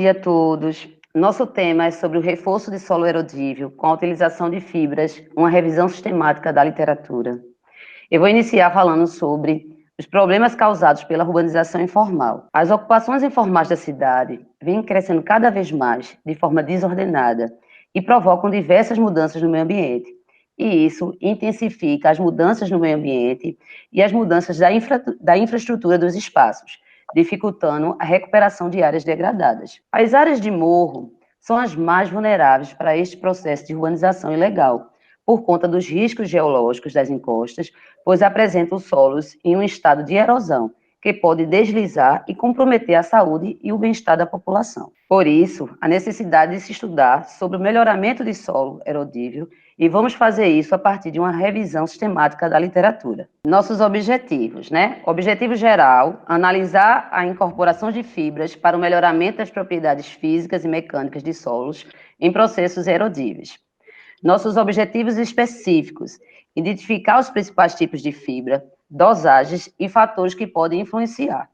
Dia a todos. Nosso tema é sobre o reforço de solo erodível com a utilização de fibras, uma revisão sistemática da literatura. Eu vou iniciar falando sobre os problemas causados pela urbanização informal. As ocupações informais da cidade vêm crescendo cada vez mais de forma desordenada e provocam diversas mudanças no meio ambiente. E isso intensifica as mudanças no meio ambiente e as mudanças da infraestrutura dos espaços, dificultando a recuperação de áreas degradadas. As áreas de morro são as mais vulneráveis para este processo de urbanização ilegal, por conta dos riscos geológicos das encostas, pois apresentam solos em um estado de erosão, que pode deslizar e comprometer a saúde e o bem-estar da população. Por isso, a necessidade de se estudar sobre o melhoramento de solo erodível, e vamos fazer isso a partir de uma revisão sistemática da literatura. Nossos objetivos, Objetivo geral, analisar a incorporação de fibras para o melhoramento das propriedades físicas e mecânicas de solos em processos erodíveis. Nossos objetivos específicos, identificar os principais tipos de fibra, dosagens e fatores que podem influenciar.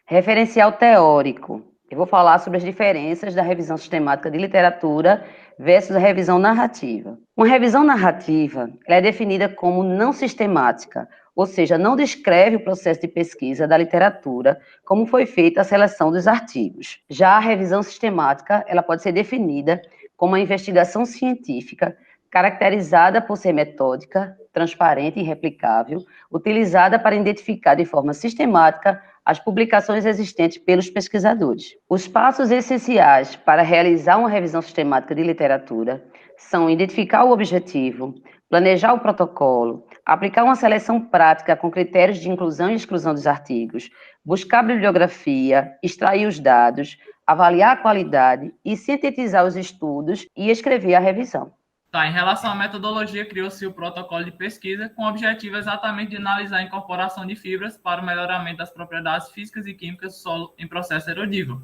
Referencial teórico. Eu vou falar sobre as diferenças da revisão sistemática de literatura versus a revisão narrativa. Uma revisão narrativa é definida como não sistemática, ou seja, não descreve o processo de pesquisa da literatura, como foi feita a seleção dos artigos. Já a revisão sistemática, ela pode ser definida como uma investigação científica caracterizada por ser metódica, transparente e replicável, utilizada para identificar de forma sistemática as publicações existentes pelos pesquisadores. Os passos essenciais para realizar uma revisão sistemática de literatura são identificar o objetivo, planejar o protocolo, aplicar uma seleção prática com critérios de inclusão e exclusão dos artigos, buscar bibliografia, extrair os dados, avaliar a qualidade e sintetizar os estudos e escrever a revisão. Em relação à metodologia, criou-se o protocolo de pesquisa com o objetivo exatamente de analisar a incorporação de fibras para o melhoramento das propriedades físicas e químicas do solo em processo erodível.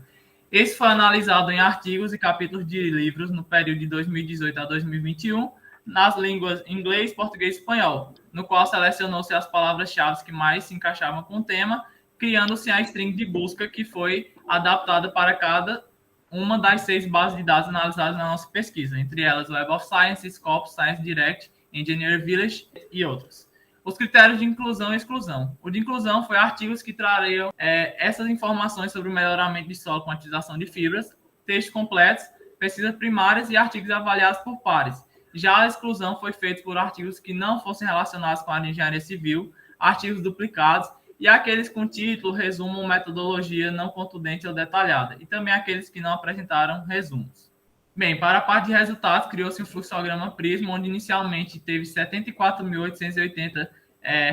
Esse foi analisado em artigos e capítulos de livros no período de 2018 a 2021, nas línguas inglês, português e espanhol, no qual selecionou-se as palavras-chave que mais se encaixavam com o tema, criando-se a string de busca que foi adaptada para cada uma das 6 bases de dados analisadas na nossa pesquisa, entre elas Web of Science, Scopus, Science Direct, Engineer Village e outros. Os critérios de inclusão e exclusão. O de inclusão foi artigos que trariam essas informações sobre o melhoramento de solo com a utilização de fibras, textos completos, pesquisas primárias e artigos avaliados por pares. Já a exclusão foi feita por artigos que não fossem relacionados com a área de engenharia civil, artigos duplicados, e aqueles com título, resumo ou metodologia não contundente ou detalhada, e também aqueles que não apresentaram resumos. Bem, para a parte de resultados, criou-se um fluxograma Prisma, onde inicialmente teve 74.880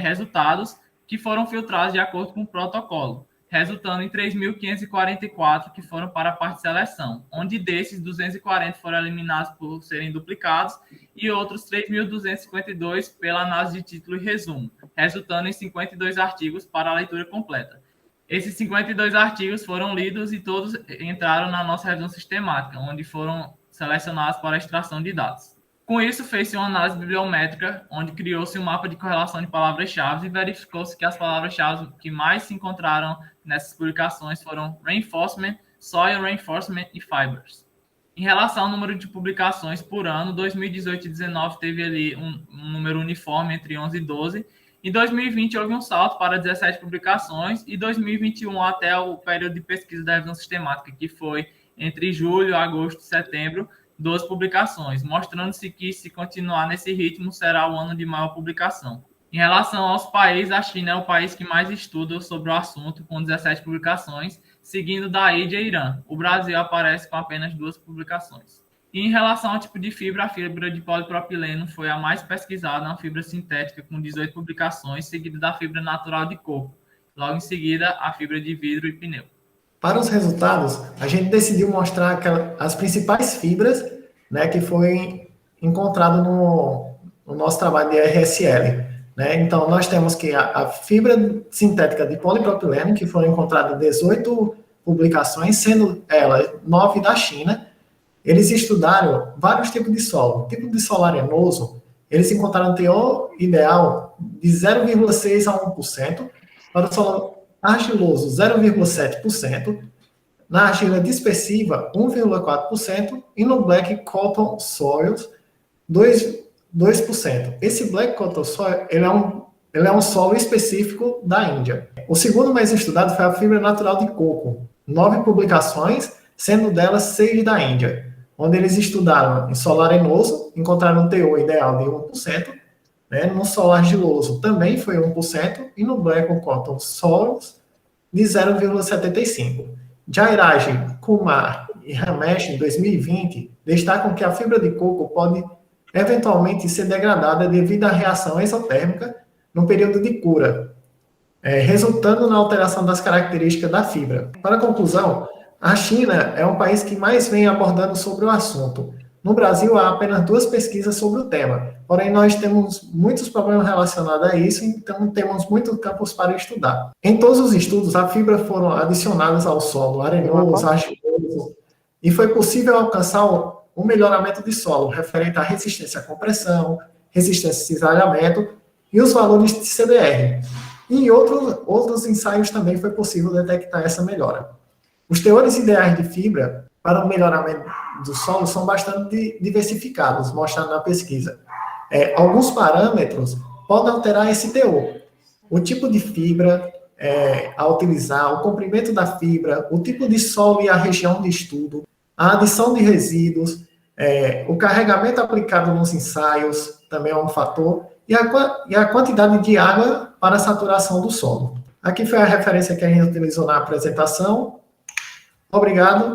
resultados, que foram filtrados de acordo com o protocolo, resultando em 3.544 que foram para a parte de seleção, onde desses 240 foram eliminados por serem duplicados e outros 3.252 pela análise de título e resumo, resultando em 52 artigos para a leitura completa. Esses 52 artigos foram lidos e todos entraram na nossa revisão sistemática, onde foram selecionados para a extração de dados. Com isso, fez-se uma análise bibliométrica, onde criou-se um mapa de correlação de palavras-chave e verificou-se que as palavras-chave que mais se encontraram nessas publicações foram reinforcement, soil reinforcement e fibers. Em relação ao número de publicações por ano, 2018 e 2019 teve ali um número uniforme entre 11 e 12. Em 2020 houve um salto para 17 publicações e 2021 até o período de pesquisa da revisão sistemática, que foi entre julho, agosto e setembro, 12 publicações, mostrando-se que, se continuar nesse ritmo, será o ano de maior publicação. Em relação aos países, a China é o país que mais estuda sobre o assunto, com 17 publicações, seguindo da Índia e Irã. O Brasil aparece com apenas 2 publicações. E em relação ao tipo de fibra, a fibra de polipropileno foi a mais pesquisada, uma fibra sintética com 18 publicações, seguida da fibra natural de coco. Logo em seguida, a fibra de vidro e pneu. Para os resultados, a gente decidiu mostrar as principais fibras, né, que foi encontrado no nosso trabalho de RSL. Né? Então, nós temos que a fibra sintética de polipropileno, que foram encontradas 18 publicações, sendo elas 9 da China. Eles estudaram vários tipos de solo. O tipo de solo arenoso, eles encontraram um teor ideal de 0,6 a 1%, para o solo argiloso 0,7%, na argila dispersiva, 1,4%, e no Black Cotton Soils, 2%. Esse Black Cotton Soil, ele é um solo específico da Índia. O segundo mais estudado foi a fibra natural de coco. 9 publicações, sendo delas 6 da Índia, onde eles estudaram em solo arenoso, encontraram um teor ideal de 1%, né? No solo argiloso também foi 1%, e no Black Cotton Soils de 0,75%. Jairaj, Kumar e Ramesh, em 2020, destacam que a fibra de coco pode eventualmente ser degradada devido à reação exotérmica no período de cura, resultando na alteração das características da fibra. Para conclusão, a China é um país que mais vem abordando sobre o assunto. No Brasil, há apenas 2 pesquisas sobre o tema, porém nós temos muitos problemas relacionados a isso, então temos muitos campos para estudar. Em todos os estudos, a fibra foram adicionadas ao solo arenoso, argiloso, e foi possível alcançar o melhoramento de solo, referente à resistência à compressão, resistência a cisalhamento e os valores de CDR. E em outros ensaios também foi possível detectar essa melhora. Os teores ideais de fibra para o melhoramento do solo são bastante diversificados, mostrados na pesquisa. Alguns parâmetros podem alterar esse teor. O tipo de fibra a utilizar, o comprimento da fibra, o tipo de solo e a região de estudo, a adição de resíduos, o carregamento aplicado nos ensaios também é um fator, e a quantidade de água para a saturação do solo. Aqui foi a referência que a gente utilizou na apresentação. Obrigado.